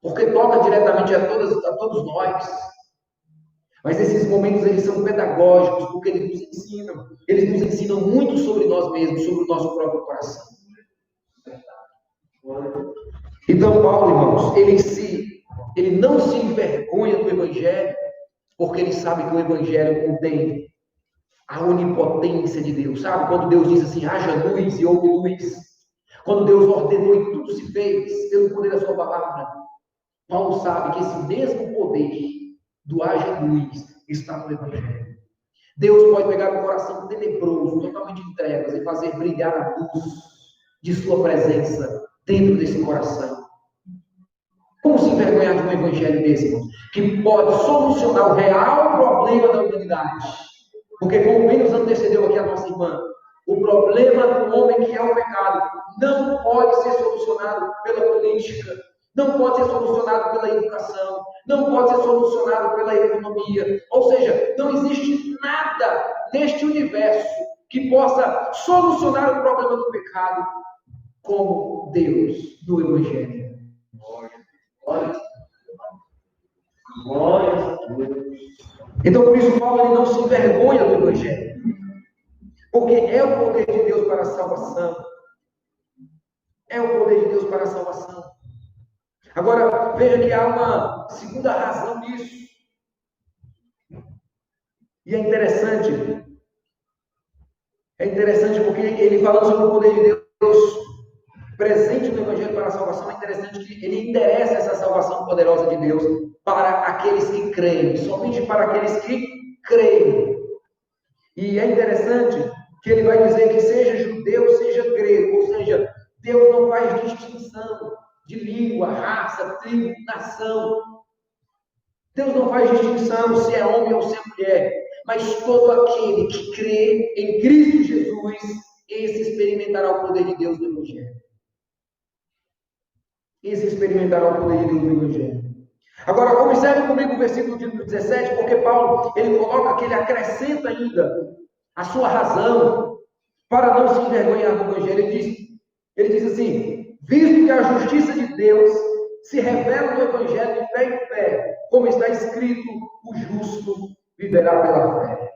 porque toca diretamente a todos nós. Mas esses momentos, eles são pedagógicos, porque eles nos ensinam muito sobre nós mesmos, sobre o nosso próprio coração. Então, Paulo, irmãos, ele não se envergonha do Evangelho, porque ele sabe que o Evangelho contém a onipotência de Deus. Sabe quando Deus diz assim, haja luz e houve luz? Quando Deus ordenou e tudo se fez pelo poder da sua palavra. Paulo sabe que esse mesmo poder do haja luz está no Evangelho. Deus pode pegar um coração tenebroso, totalmente em trevas, e fazer brilhar a luz de sua presença dentro desse coração. Como se envergonhar de um evangelho desse, irmão? Que pode solucionar o real problema da humanidade. Porque, como bem nos antecedeu aqui a nossa irmã, o problema do homem que é o pecado não pode ser solucionado pela política, não pode ser solucionado pela educação, não pode ser solucionado pela economia. Ou seja, não existe nada neste universo que possa solucionar o problema do pecado como Deus do Evangelho. Glória a Deus. Então, por isso, Paulo ele não se envergonha do Evangelho, porque é o poder de Deus para a salvação. É o poder de Deus para a salvação. Agora, veja que há uma segunda razão nisso. E é interessante porque ele falando sobre o poder de Deus presente no Evangelho para a salvação, é interessante que ele interessa essa salvação poderosa de Deus para aqueles que creem, somente para aqueles que creem. E é interessante que ele vai dizer que seja judeu, seja grego, ou seja, Deus não faz distinção de língua, raça, tribo, nação. Deus não faz distinção se é homem ou se é mulher, mas todo aquele que crê em Cristo Jesus, esse experimentará o poder de Deus no Evangelho. Esse experimentará o poder de Deus no Evangelho. Agora, observe comigo o versículo 17, porque Paulo, ele coloca que ele acrescenta ainda a sua razão para não se envergonhar do Evangelho. Ele diz assim, visto que a justiça de Deus se revela no Evangelho de fé em fé, como está escrito, o justo viverá pela fé.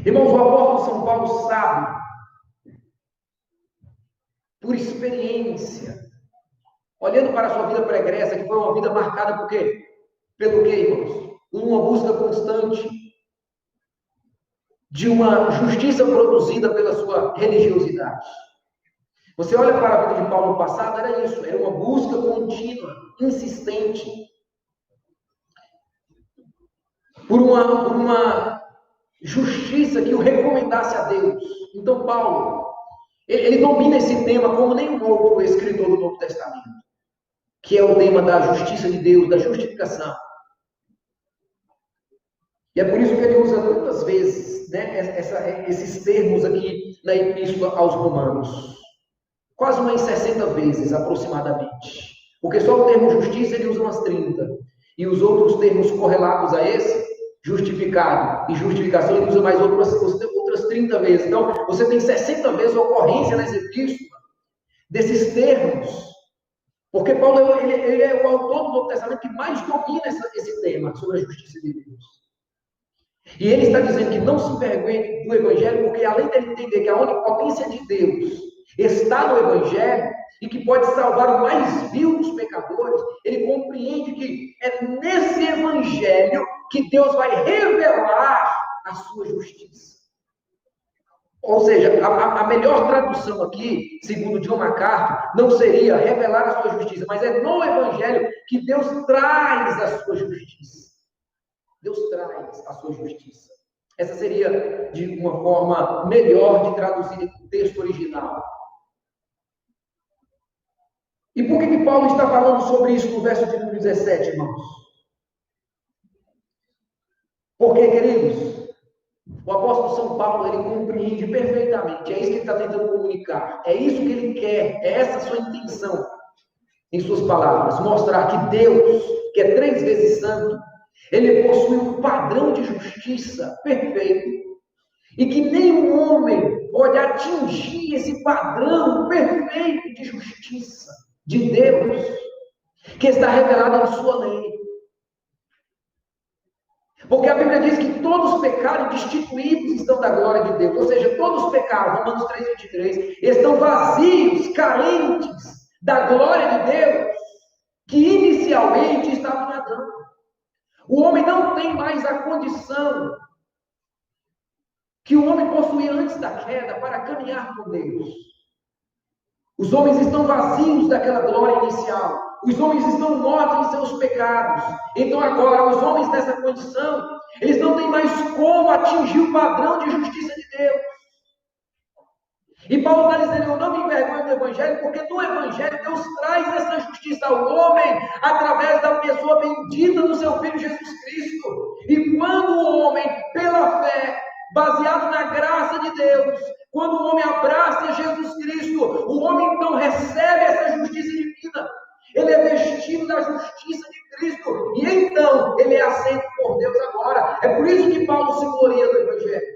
Irmãos, o apóstolo São Paulo sabe, por experiência, olhando para a sua vida pregressa, que foi uma vida marcada por quê? Pelo quê, irmãos? Por uma busca constante de uma justiça produzida pela sua religiosidade. Você olha para a vida de Paulo no passado, era isso, era uma busca contínua, insistente, por uma justiça que o recomendasse a Deus. Então Paulo, ele domina esse tema como nenhum outro escritor do Novo Testamento, que é o tema da justiça de Deus, da justificação. E é por isso que ele usa muitas vezes, né, esses termos aqui na Epístola aos Romanos. Quase umas 60 vezes, aproximadamente. Porque só o termo justiça ele usa umas 30. E os outros termos correlatos a esse, justificado e justificação, ele usa mais outras 30 vezes. Então, você tem 60 vezes a ocorrência nessa epístola desses termos. Porque Paulo ele é o autor do Novo Testamento que mais domina esse tema sobre a justiça de Deus. E ele está dizendo que não se envergonhe do Evangelho, porque além dele entender que a onipotência de Deus está no Evangelho e que pode salvar o mais vil dos pecadores, ele compreende que é nesse Evangelho que Deus vai revelar a sua justiça. Ou seja, a melhor tradução aqui, segundo John MacArthur, não seria revelar a sua justiça, mas é no Evangelho que Deus traz a sua justiça. Deus traz a sua justiça. Essa seria de uma forma melhor de traduzir o texto original. E por que Paulo está falando sobre isso no verso de 17, irmãos? Porque, queridos, o apóstolo São Paulo, ele compreende perfeitamente, é isso que ele está tentando comunicar, é isso que ele quer, é essa a sua intenção em suas palavras, mostrar que Deus, que é 3 vezes santo, ele possui um padrão de justiça perfeito e que nenhum homem pode atingir esse padrão perfeito de justiça de Deus, que está revelado em sua lei. Porque a Bíblia diz que todos pecaram e destituídos estão da glória de Deus. Ou seja, todos pecaram, Romanos 3:23, estão vazios, carentes da glória de Deus, que inicialmente estava em Adão. O homem não tem mais a condição que o homem possuía antes da queda para caminhar com Deus. Os homens estão vazios daquela glória inicial. Os homens estão mortos em seus pecados. Então agora, os homens nessa condição, eles não têm mais como atingir o padrão de justiça de Deus. E Paulo está dizendo, eu não me envergonho do Evangelho, porque no Evangelho Deus traz essa justiça ao homem, através da pessoa bendita do seu Filho Jesus Cristo. E quando o homem, pela fé, baseado na graça de Deus, quando o homem abraça Jesus Cristo, o homem então recebe essa justiça divina. Ele é vestido da justiça de Cristo. E então, ele é aceito por Deus agora. É por isso que Paulo se gloria do Evangelho.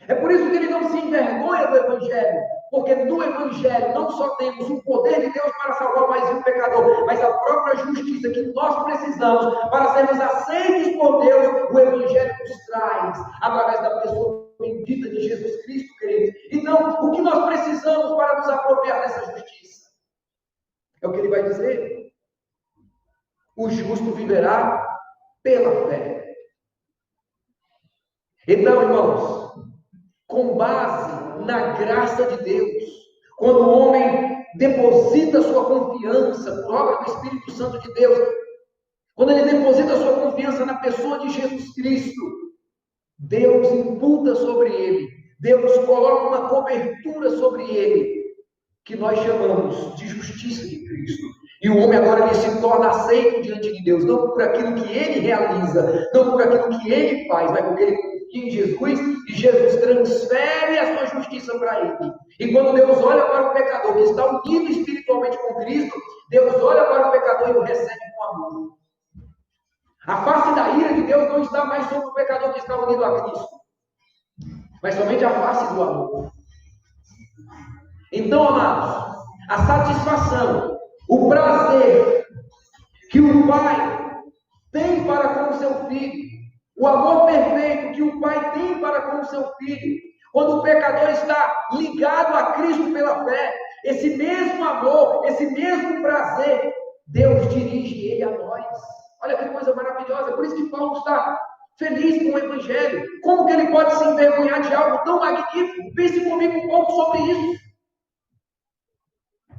É por isso que ele não se envergonha do Evangelho. Porque no Evangelho não só temos o poder de Deus para salvar mais um pecador, mas a própria justiça que nós precisamos para sermos aceitos por Deus, o Evangelho nos traz, através da pessoa bendita de Jesus Cristo, queridos. Então, o que nós precisamos para nos apropriar dessa justiça? É o que ele vai dizer. O justo viverá pela fé. Então, irmãos, com base na graça de Deus, quando o homem deposita sua confiança por obra do Espírito Santo de Deus, quando ele deposita sua confiança na pessoa de Jesus Cristo, Deus imputa sobre ele, Deus coloca uma cobertura sobre ele, que nós chamamos de justiça de Cristo. E o homem agora ele se torna aceito diante de Deus, não por aquilo que ele realiza, não por aquilo que ele faz, mas porque ele confia em Jesus, e Jesus transfere a sua justiça para ele. E quando Deus olha para o pecador que está unido espiritualmente com Cristo, Deus olha para o pecador e o recebe com amor. A face da ira de Deus não está mais sobre o pecador que está unido a Cristo, mas somente a face do amor. Então, amados, a satisfação, o prazer que o Pai tem para com o seu filho, o amor perfeito que o Pai tem para com o seu filho, quando o pecador está ligado a Cristo pela fé, esse mesmo amor, esse mesmo prazer, Deus dirige ele a nós. Olha que coisa maravilhosa. Por isso que Paulo está feliz com o Evangelho. Como que ele pode se envergonhar de algo tão magnífico? Pense comigo um pouco sobre isso.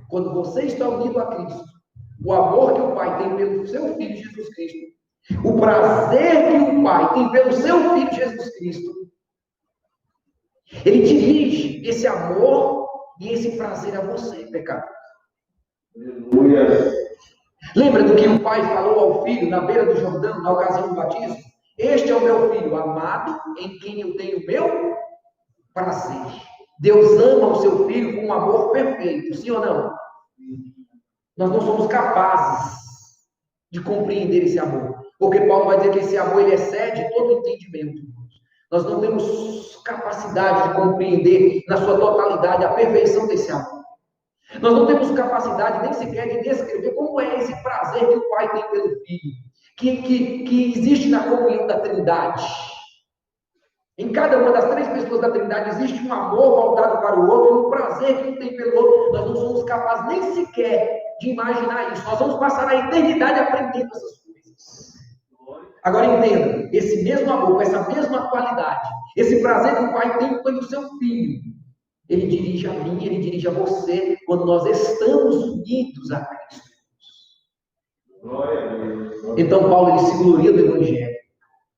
Quando você está unido a Cristo, o amor que o Pai tem pelo seu Filho Jesus Cristo, o prazer que o Pai tem pelo seu Filho Jesus Cristo, ele dirige esse amor e esse prazer a você, pecador. Aleluia. Lembra do que o Pai falou ao Filho na beira do Jordão, na ocasião do batismo? Este é o meu Filho amado, em quem eu tenho meu prazer. Deus ama o seu Filho com um amor perfeito, sim ou não? Nós não somos capazes de compreender esse amor, porque Paulo vai dizer que esse amor ele excede todo entendimento. Nós não temos capacidade de compreender na sua totalidade a perfeição desse amor. Nós não temos capacidade nem sequer de descrever como é esse prazer que o Pai tem pelo Filho, que existe na comunhão da Trindade. Em cada uma das três pessoas da Trindade existe um amor voltado para o outro, um prazer que um tem pelo outro. Nós não somos capazes nem sequer de imaginar isso. Nós vamos passar a eternidade aprendendo essas coisas. Agora entenda, esse mesmo amor, com essa mesma qualidade, esse prazer que o Pai tem pelo seu Filho, ele dirige a mim, ele dirige a você, quando nós estamos unidos a Cristo. Então Paulo ele se gloria do Evangelho,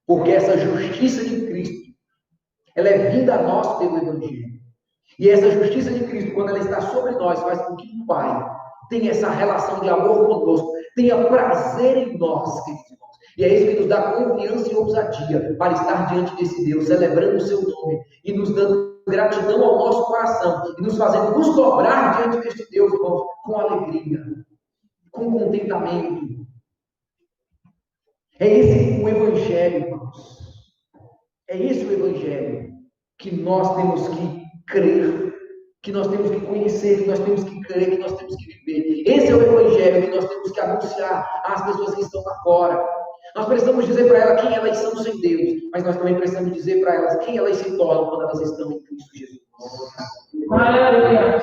porque essa justiça de Cristo, ela é vinda a nós pelo Evangelho. E essa justiça de Cristo, quando ela está sobre nós, faz com que o Pai tenha essa relação de amor conosco, tenha prazer em nós, queridos irmãos. E é isso que nos dá confiança e ousadia para estar diante desse Deus, celebrando o seu nome e nos dando gratidão ao nosso coração e nos fazendo nos dobrar diante deste Deus, irmãos, com alegria, com contentamento. É esse o Evangelho, irmãos. É esse o Evangelho que nós temos que crer, que nós temos que conhecer, que nós temos que crer, que nós temos que viver. Esse é o Evangelho que nós temos que anunciar às pessoas que estão lá fora. Nós precisamos dizer para elas quem elas são sem Deus, mas nós também precisamos dizer para elas quem elas se tornam quando elas estão em Cristo Jesus. Aleluia!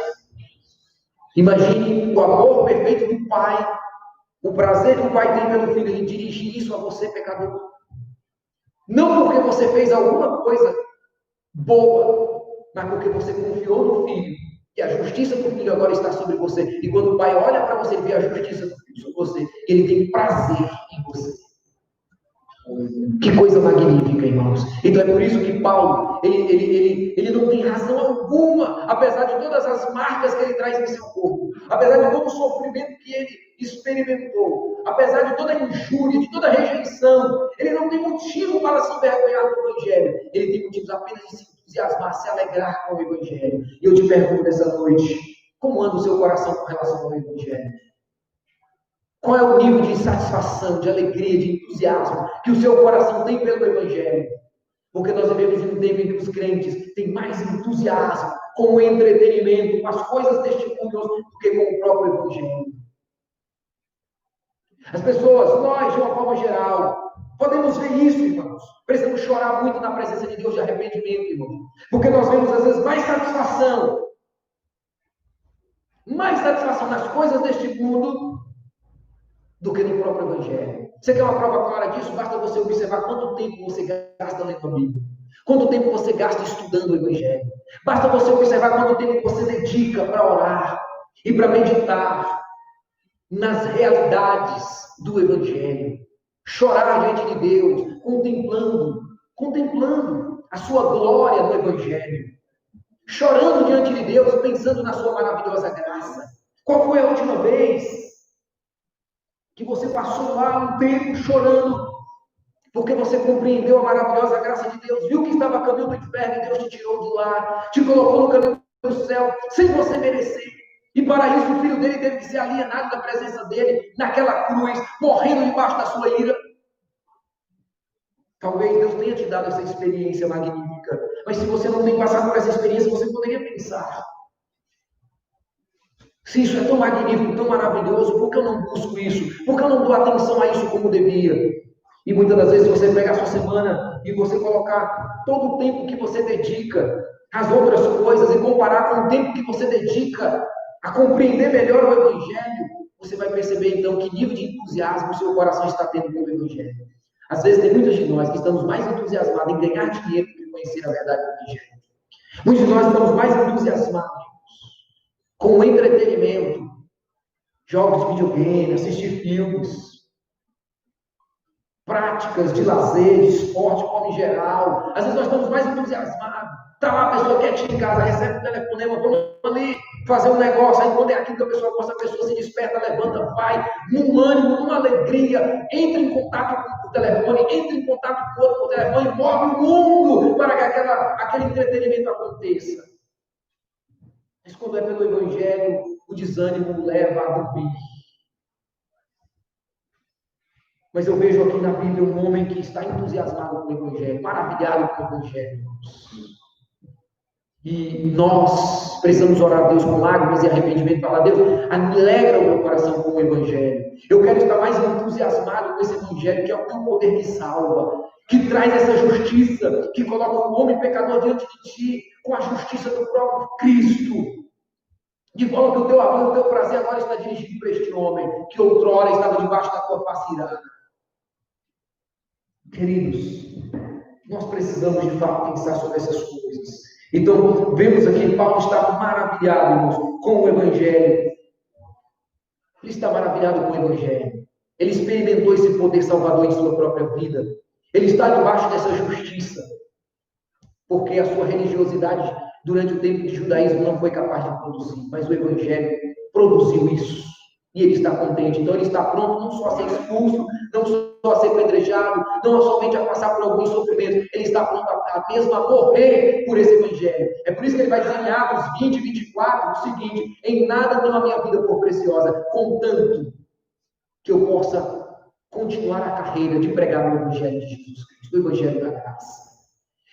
Imagine o amor perfeito do Pai, o prazer que o Pai tem pelo Filho em dirigir isso a você, pecador. Não porque você fez alguma coisa boa, mas porque você confiou no Filho. E a justiça do Filho agora está sobre você. E quando o Pai olha para você e vê a justiça do Filho sobre você, ele tem prazer em você. Que coisa magnífica, irmãos. Então é por isso que Paulo, ele não tem razão alguma, apesar de todas as marcas que ele traz em seu corpo, apesar de todo o sofrimento que ele experimentou, apesar de toda a injúria, de toda a rejeição, ele não tem motivo para se envergonhar do Evangelho. Ele tem motivos apenas de se entusiasmar, se alegrar com o Evangelho. E eu te pergunto nessa noite, como anda o seu coração com relação ao Evangelho? Qual é o nível de satisfação, de alegria, de entusiasmo que o seu coração tem pelo Evangelho? Porque nós vivemos em um tempo em que os crentes têm mais entusiasmo com o entretenimento, com as coisas deste mundo, do que com o próprio Evangelho. As pessoas, nós, de uma forma geral, podemos ver isso, irmãos. Precisamos chorar muito na presença de Deus de arrependimento, irmãos. Porque nós vemos, às vezes, mais satisfação nas coisas deste mundo do que no próprio Evangelho. Você quer uma prova clara disso? Basta você observar quanto tempo você gasta lendo a Bíblia. Quanto tempo você gasta estudando o Evangelho. Basta você observar quanto tempo você dedica para orar e para meditar nas realidades do Evangelho. Chorar diante de Deus, contemplando a sua glória no Evangelho. Chorando diante de Deus, pensando na sua maravilhosa graça. Qual foi a última vez que você passou lá um tempo chorando, porque você compreendeu a maravilhosa graça de Deus, viu que estava a caminho do inferno e Deus te tirou de lá, te colocou no caminho do céu, sem você merecer. E para isso o filho dele teve que ser alienado da presença dele, naquela cruz, morrendo debaixo da sua ira. Talvez Deus tenha te dado essa experiência magnífica, mas se você não tem passado por essa experiência, você poderia pensar: se isso é tão magnífico, tão maravilhoso, por que eu não busco isso? Por que eu não dou atenção a isso como devia? E muitas das vezes você pega a sua semana e você colocar todo o tempo que você dedica às outras coisas e comparar com o tempo que você dedica a compreender melhor o Evangelho, você vai perceber então que nível de entusiasmo o seu coração está tendo pelo Evangelho. Às vezes tem muitos de nós que estamos mais entusiasmados em ganhar dinheiro do que conhecer a verdade do Evangelho. Muitos de nós estamos mais entusiasmados com o entretenimento, jogos de videogame, assistir filmes, práticas de lazer, de esporte, como em geral. Às vezes nós estamos mais entusiasmados. Está lá a pessoa quietinha em casa, recebe um telefonema, vamos ali fazer um negócio. Aí quando é aquilo que a pessoa gosta, a pessoa se desperta, levanta, vai, num ânimo, numa alegria, entra em contato com o telefone, entra em contato com o outro telefone, move o mundo para que aquele entretenimento aconteça. Mas quando é pelo Evangelho, o desânimo leva a dormir. Mas eu vejo aqui na Bíblia um homem que está entusiasmado com o Evangelho, maravilhado com o Evangelho. E nós precisamos orar a Deus com lágrimas e arrependimento, falar: Deus, alegra o meu coração com o Evangelho. Eu quero estar mais entusiasmado com esse Evangelho, que é o teu poder que salva, que traz essa justiça, que coloca o homem pecador diante de ti, com a justiça do próprio Cristo. De forma que o teu amor, o teu prazer agora está dirigido para este homem, que outrora estava debaixo da tua face irada. Queridos, nós precisamos de fato pensar sobre essas coisas. Então, vemos aqui, Paulo está maravilhado, irmãos, com o Evangelho. Ele está maravilhado com o Evangelho. Ele experimentou esse poder salvador em sua própria vida. Ele está debaixo dessa justiça, porque a sua religiosidade durante o tempo de judaísmo não foi capaz de produzir, mas o Evangelho produziu isso. E ele está contente. Então ele está pronto não só a ser expulso, não só a ser apedrejado, não somente a passar por alguns sofrimentos. Ele está pronto a mesmo a morrer por esse Evangelho. É por isso que ele vai dizer em Atos 20, 24, o seguinte: em nada tenho a minha vida por preciosa, contanto que eu possa continuar a carreira de pregar o Evangelho de Jesus Cristo, o Evangelho da graça.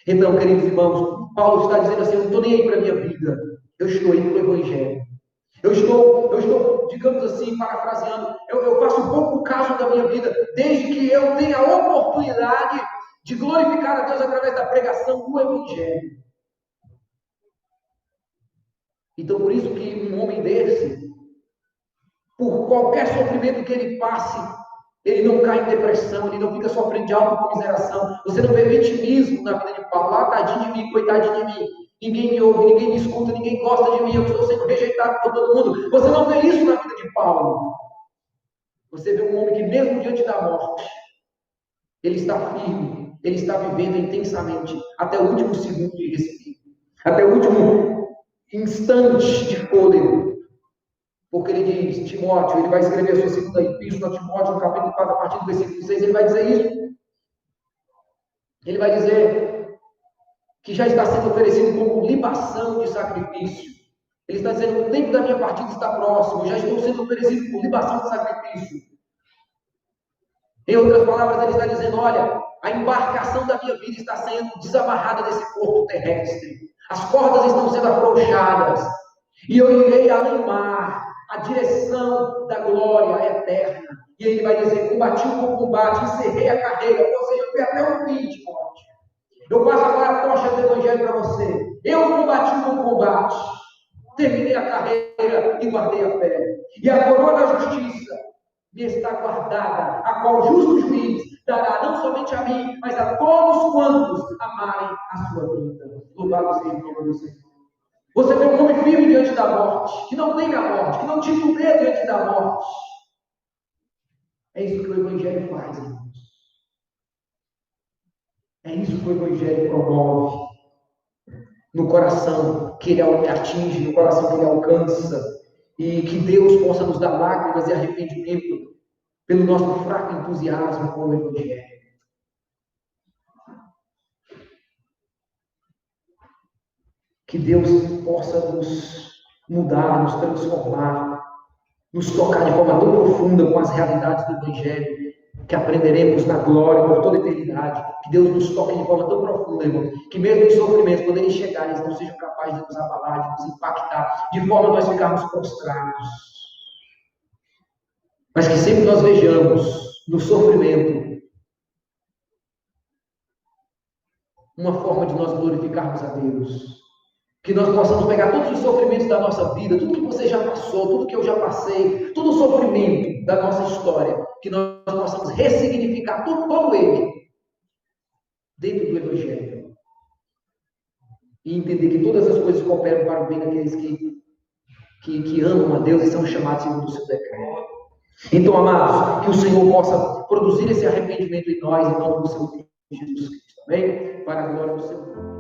Então, queridos irmãos, Paulo está dizendo assim: eu não estou nem aí para a minha vida, eu estou aí para o Evangelho. Eu estou, digamos assim, parafraseando, eu faço um pouco caso da minha vida, desde que eu tenha a oportunidade de glorificar a Deus através da pregação do Evangelho. Então, por isso que um homem desse, por qualquer sofrimento que ele passe, ele não cai em depressão, ele não fica sofrendo de autocomiseração. Você não vê vitimismo na vida de Paulo. Ah, tadinho de mim, coitadinho de mim. Ninguém me ouve, ninguém me escuta, ninguém gosta de mim, eu estou sendo rejeitado por todo mundo. Você não vê isso na vida de Paulo. Você vê um homem que mesmo diante da morte, ele está firme, ele está vivendo intensamente, até o último segundo de respiro, até o último instante de fôlego. Porque ele diz, Timóteo, ele vai escrever a sua segunda epístola a Timóteo, no capítulo 4, a partir do versículo 6, ele vai dizer isso. Ele vai dizer que já está sendo oferecido como libação de sacrifício. Ele está dizendo, o tempo da minha partida está próximo, eu já estou sendo oferecido como libação de sacrifício. Em outras palavras, ele está dizendo, olha, a embarcação da minha vida está sendo desamarrada desse corpo terrestre. As cordas estão sendo afrouxadas. E eu irei além mar, a direção da glória eterna. E ele vai dizer, combati o bom combate, encerrei a carreira, ou seja, eu fui até o fim, Timóteo. Eu passo agora a tocha do Evangelho para você. Eu combati o bom combate, terminei a carreira e guardei a fé. E a coroa da justiça me está guardada, a qual o justo juiz dará não somente a mim, mas a todos quantos amarem a sua vida. Louvado seja o nome do Senhor. Você vê um homem firme diante da morte, que não teme a morte, que não titubeia diante da morte. É isso que o Evangelho faz, irmãos. É isso que o Evangelho promove no coração que ele atinge, no coração que ele alcança. E que Deus possa nos dar lágrimas e arrependimento pelo nosso fraco entusiasmo com o Evangelho. Que Deus possa nos mudar, nos transformar, nos tocar de forma tão profunda com as realidades do Evangelho, que aprenderemos na glória por toda a eternidade. Que Deus nos toque de forma tão profunda, irmão, que mesmo em sofrimentos, quando eles chegarem, eles não sejam capazes de nos abalar, de nos impactar, de forma a nós ficarmos prostrados. Mas que sempre nós vejamos no sofrimento uma forma de nós glorificarmos a Deus. Que nós possamos pegar todos os sofrimentos da nossa vida, tudo que você já passou, tudo que eu já passei, todo o sofrimento da nossa história, que nós possamos ressignificar todo ele dentro do Evangelho. E entender que todas as coisas cooperam para o bem daqueles que amam a Deus e são chamados segundo o seu decreto. Então, amados, que o Senhor possa produzir esse arrependimento em nós, em nome do seu Filho Jesus Cristo. Amém? Para a glória do seu nome.